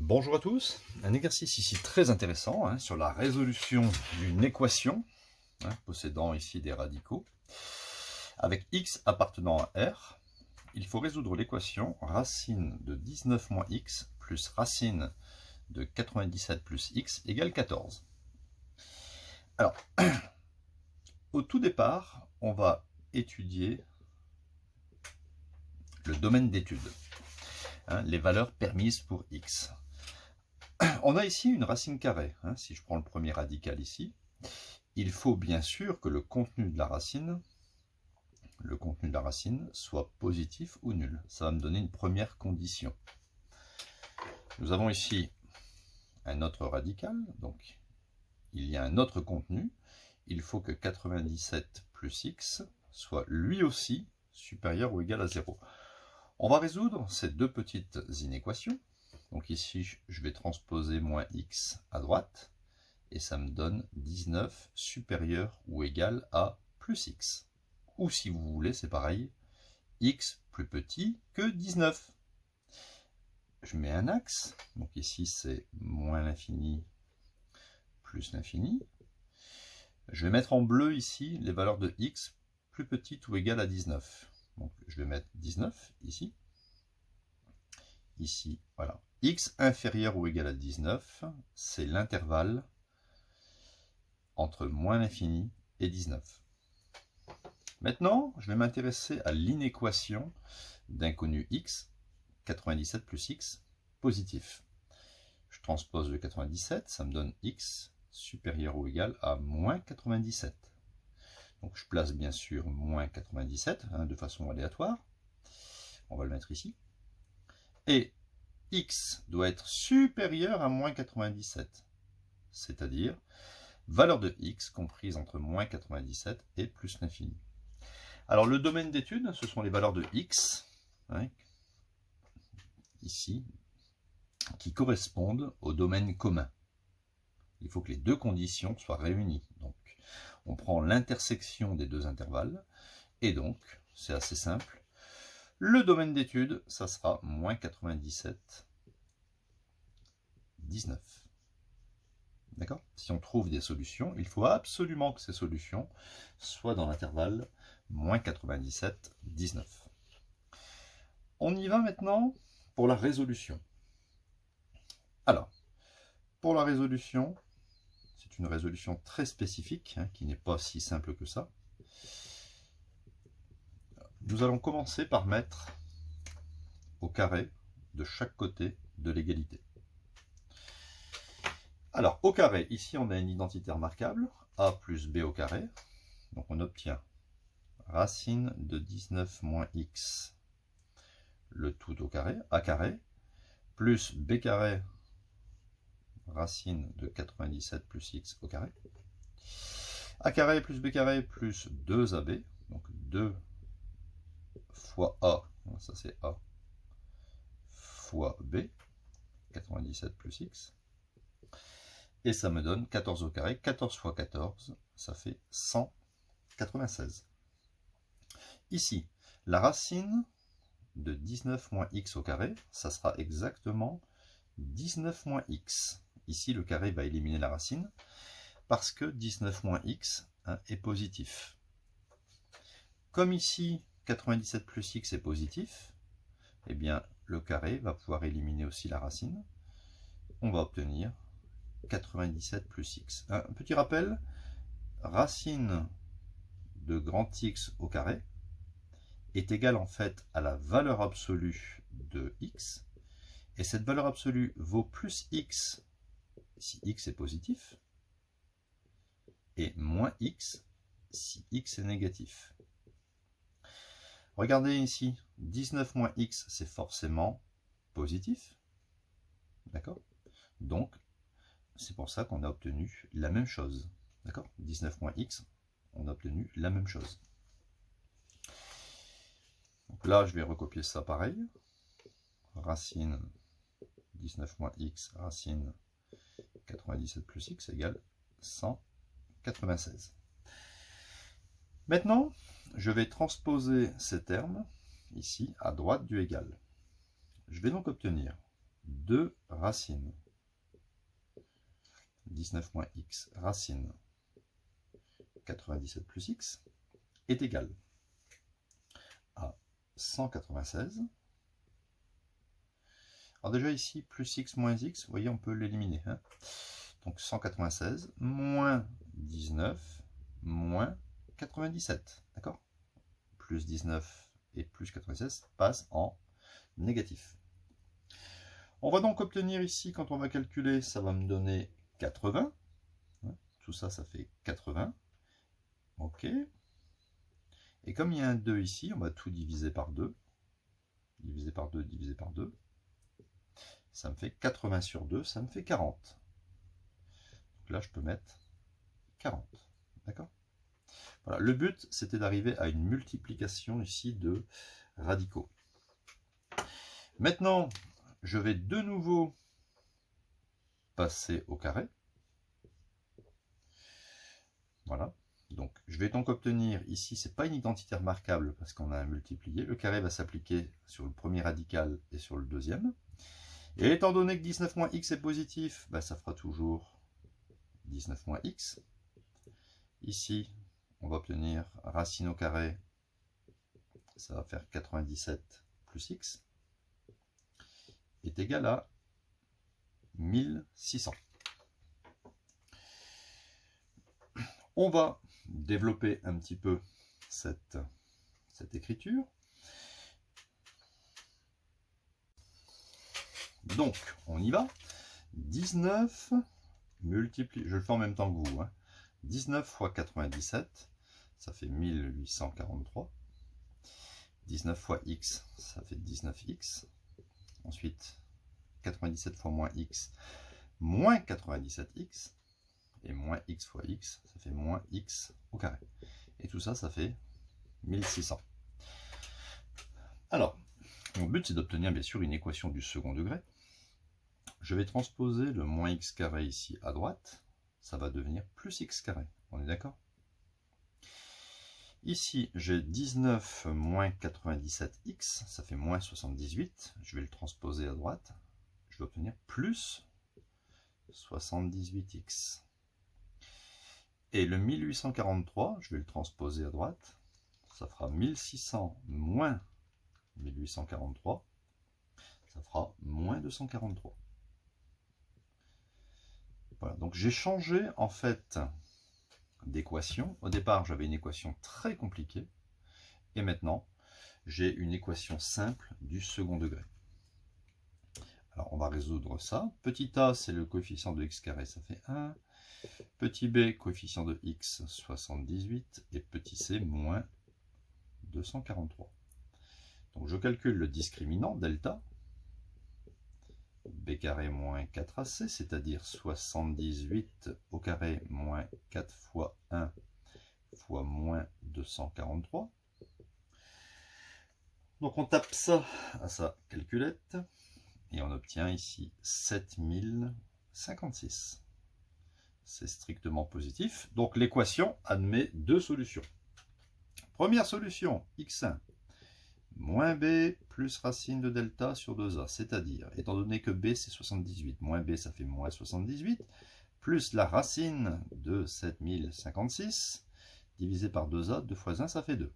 Bonjour à tous, un exercice ici très intéressant sur la résolution d'une équation possédant ici des radicaux. Avec x appartenant à R, il faut résoudre l'équation racine de 19 moins x plus racine de 97 plus x égale 14. Alors, au tout départ, on va étudier le domaine d'étude, les valeurs permises pour x. On a ici une racine carrée. Si je prends le premier radical ici, il faut bien sûr que le contenu de la racine soit positif ou nul. Ça va me donner une première condition. Nous avons ici un autre radical, donc il y a un autre contenu. Il faut que 97 plus x soit lui aussi supérieur ou égal à 0. On va résoudre ces deux petites inéquations. Donc ici, je vais transposer moins x à droite, et ça me donne 19 supérieur ou égal à plus x. Ou si vous voulez, c'est pareil, x plus petit que 19. Je mets un axe, donc ici c'est moins l'infini plus l'infini. Je vais mettre en bleu ici les valeurs de x plus petites ou égales à 19. Donc je vais mettre 19 ici. Ici, voilà. X inférieur ou égal à 19, c'est l'intervalle entre moins l'infini et 19. Maintenant, je vais m'intéresser à l'inéquation d'inconnu x, 97 plus x, positif. Je transpose le 97, ça me donne x supérieur ou égal à moins 97. Donc je place bien sûr moins 97 de façon aléatoire. On va le mettre ici. Et x doit être supérieur à moins 97, c'est-à-dire valeur de x comprise entre moins 97 et plus l'infini. Alors le domaine d'étude, ce sont les valeurs de x, ici, qui correspondent au domaine commun. Il faut que les deux conditions soient réunies. Donc on prend l'intersection des deux intervalles, et donc c'est assez simple. Le domaine d'étude, ça sera moins 97, 19. D'accord? Si on trouve des solutions, il faut absolument que ces solutions soient dans l'intervalle moins 97, 19. On y va maintenant pour la résolution. Alors, pour la résolution, c'est une résolution très spécifique, qui n'est pas si simple que ça. Nous allons commencer par mettre au carré de chaque côté de l'égalité. Alors, au carré, ici on a une identité remarquable, a plus b au carré. Donc on obtient racine de 19 moins x, le tout au carré, a carré, plus b carré, racine de 97 plus x au carré. A carré plus b carré plus 2ab, donc 2 fois a, ça c'est a, fois b, 97 plus x. Et ça me donne 14 au carré. 14 fois 14, ça fait 196. Ici, la racine de 19 moins x au carré, ça sera exactement 19 moins x. Ici, le carré va éliminer la racine, parce que 19 moins x est positif. Comme ici, 97 plus x est positif, eh bien, le carré va pouvoir éliminer aussi la racine. On va obtenir 97 plus x. Un petit rappel, racine de grand X au carré est égale en fait à la valeur absolue de x, et cette valeur absolue vaut plus x si x est positif, et moins x si x est négatif. Regardez ici, 19 moins x, c'est forcément positif, d'accord? Donc, c'est pour ça qu'on a obtenu la même chose. D'accord? 19 moins x, on a obtenu la même chose. Donc là, je vais recopier ça pareil. Racine 19 moins x, racine 97 plus x égale 196. Maintenant, je vais transposer ces termes ici à droite du égal. Je vais donc obtenir 2 racine. 19 moins x racine 97 plus x est égal à 196. Alors déjà ici, plus x moins x, vous voyez, on peut l'éliminer. Hein. Donc 196 moins 19 moins 97. D'accord? Plus 19 et plus 96 passent en négatif. On va donc obtenir ici, quand on va calculer, ça va me donner 80. Tout ça, ça fait 80. OK. Et comme il y a un 2 ici, on va tout diviser par 2. Diviser par 2, diviser par 2. Ça me fait 80 sur 2, ça me fait 40. Donc là, je peux mettre 40. D'accord? Voilà. Le but, c'était d'arriver à une multiplication ici de radicaux. Maintenant, je vais de nouveau passer au carré. Voilà. Donc, je vais donc obtenir ici, c'est pas une identité remarquable parce qu'on a un multiplié. Le carré va s'appliquer sur le premier radical et sur le deuxième. Et étant donné que 19 moins x est positif, ben ça fera toujours 19 moins x. Ici, on va obtenir racine au carré, ça va faire 97 plus x, est égal à 1600. On va développer un petit peu cette écriture. Donc, on y va. 19 multiplié, je le fais en même temps que vous. Hein. 19 fois 97, ça fait 1843. 19 fois x, ça fait 19x. Ensuite, 97 fois moins x, moins 97x. Et moins x fois x, ça fait moins x au carré. Et tout ça, ça fait 1600. Alors, mon but, c'est d'obtenir bien sûr une équation du second degré. Je vais transposer le moins x carré ici à droite. Ça va devenir plus x carré. On est d'accord? Ici, j'ai 19 moins 97x. Ça fait moins 78. Je vais le transposer à droite. Je vais obtenir plus 78x. Et le 1843, je vais le transposer à droite. Ça fera 1600 moins 1843. Ça fera moins 243. Voilà, donc j'ai changé en fait d'équation. Au départ, j'avais une équation très compliquée. Et maintenant, j'ai une équation simple du second degré. Alors, on va résoudre ça. Petit a, c'est le coefficient de x carré, ça fait 1. Petit b, coefficient de x, 78. Et petit c, moins 243. Donc, je calcule le discriminant, delta. B carré moins 4AC, c'est-à-dire 78 au carré moins 4 fois 1 fois moins 243. Donc on tape ça à sa calculette et on obtient ici 7056. C'est strictement positif. Donc l'équation admet deux solutions. Première solution, x1. Moins b plus racine de delta sur 2a, c'est-à-dire, étant donné que b c'est 78, moins b ça fait moins 78, plus la racine de 7056, divisé par 2a, 2 fois 1 ça fait 2.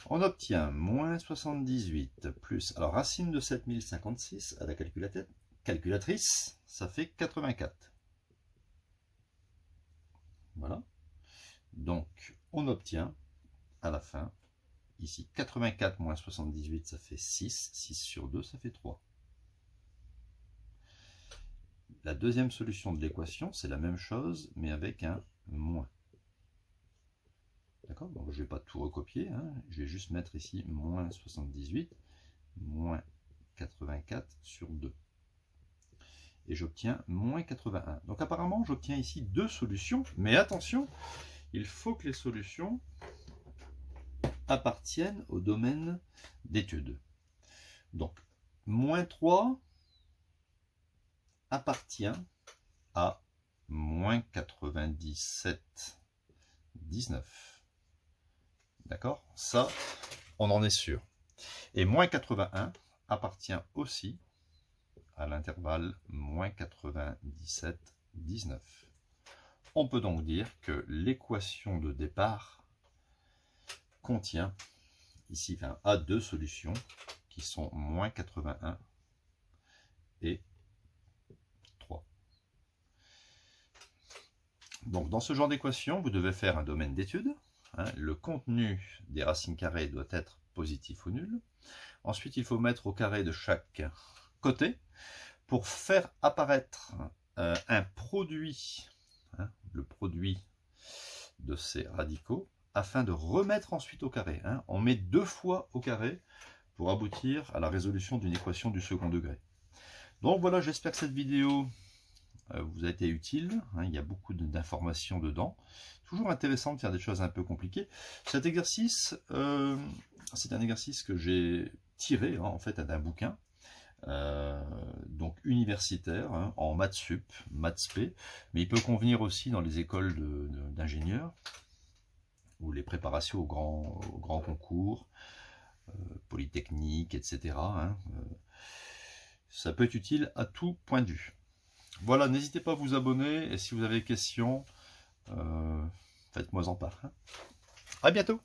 On obtient moins 78 plus, alors racine de 7056 à la calculatrice, ça fait 84. Voilà. Donc on obtient à la fin, ici, 84 moins 78, ça fait 6. 6 sur 2, ça fait 3. La deuxième solution de l'équation, c'est la même chose, mais avec un moins. D'accord? Donc, je ne vais pas tout recopier. Hein. Je vais juste mettre ici moins 78, moins 84 sur 2. Et j'obtiens moins 81. Donc, apparemment, j'obtiens ici deux solutions. Mais attention, il faut que les solutions appartiennent au domaine d'étude. Donc, moins 3 appartient à moins 97,19. D'accord? Ça, on en est sûr. Et moins 81 appartient aussi à l'intervalle moins 97, 19. On peut donc dire que l'équation de départ contient ici a deux solutions qui sont moins 81 et 3. Donc dans ce genre d'équation, vous devez faire un domaine d'étude. Le contenu des racines carrées doit être positif ou nul. Ensuite, il faut mettre au carré de chaque côté pour faire apparaître un produit, le produit de ces radicaux, afin de remettre ensuite au carré. On met 2 fois au carré pour aboutir à la résolution d'une équation du second degré. Donc voilà, j'espère que cette vidéo vous a été utile. Il y a beaucoup d'informations dedans. Toujours intéressant de faire des choses un peu compliquées. Cet exercice, c'est un exercice que j'ai tiré en fait d'un bouquin. Donc universitaire, en maths sup, maths spé, mais il peut convenir aussi dans les écoles d'ingénieurs ou les préparations aux grands concours, polytechniques, etc. Ça peut être utile à tout point de vue. Voilà, n'hésitez pas à vous abonner et si vous avez des questions, faites-moi en part. À bientôt!